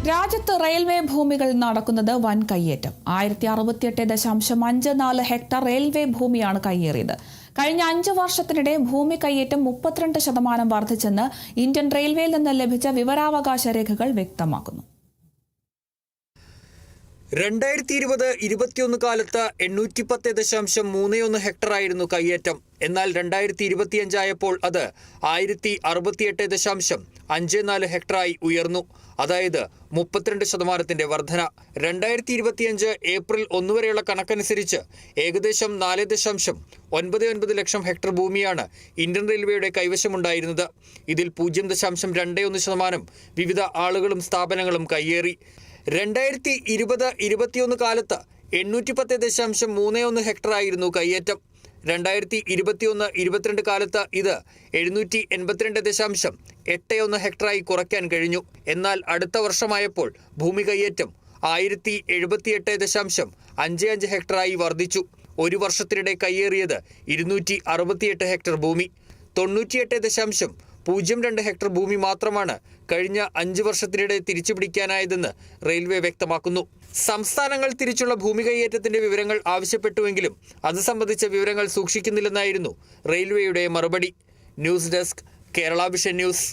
രാജ്യത്ത് റെയിൽവേ ഭൂമികൾ നടക്കുന്നത് വൻ കയ്യേറ്റം. 1068.54 ഹെക്ടർ റെയിൽവേ ഭൂമിയാണ് കയ്യേറിയത്. കഴിഞ്ഞ 5 വർഷത്തിനിടെ ഭൂമി കയ്യേറ്റം 32% വർദ്ധിച്ചെന്ന് ഇന്ത്യൻ റെയിൽവേയിൽ നിന്ന് ലഭിച്ച വിവരാവകാശ രേഖകൾ വ്യക്തമാക്കുന്നു. 2020-21 കാലത്ത് 810.31 ഹെക്ടറായിരുന്നു കയ്യേറ്റം. എന്നാൽ 2025 ആയപ്പോൾ അത് 1068.54 ഹെക്ടറായി ഉയർന്നു. അതായത് 32% വർധന. 2025 ഏപ്രിൽ 1 വരെയുള്ള കണക്കനുസരിച്ച് ഏകദേശം 4.99 ലക്ഷം ഹെക്ടർ ഭൂമിയാണ് ഇന്ത്യൻ റെയിൽവേയുടെ കൈവശമുണ്ടായിരുന്നത്. ഇതിൽ 0.21% വിവിധ ആളുകളും സ്ഥാപനങ്ങളും കയ്യേറി. 2020-21 കാലത്ത് 810.31 ഹെക്ടറായിരുന്നു കയ്യേറ്റം. 2021-22 കാലത്ത് ഇത് 782.81 ഹെക്ടറായി കുറയ്ക്കാൻ കഴിഞ്ഞു. എന്നാൽ അടുത്ത വർഷമായപ്പോൾ ഭൂമി കയ്യേറ്റം 1078.55 ഹെക്ടറായി വർദ്ധിച്ചു. ഒരു വർഷത്തിനിടെ കയ്യേറിയത് 268 ഹെക്ടർ ഭൂമി. 98.02 ഹെക്ടർ ഭൂമി മാത്രമാണ് കഴിഞ്ഞ 5 വർഷത്തിനിടെ തിരിച്ചുപിടിക്കാനായതെന്ന് റെയിൽവേ വ്യക്തമാക്കുന്നു. സംസ്ഥാനങ്ങൾ തിരിച്ചുള്ള ഭൂമി കയ്യേറ്റത്തിന്റെ വിവരങ്ങൾ ആവശ്യപ്പെട്ടുവെങ്കിലും അത് സംബന്ധിച്ച വിവരങ്ങൾ സൂക്ഷിക്കുന്നില്ലെന്നായിരുന്നു റെയിൽവേയുടെ മറുപടി. News desk, Kerala vision news.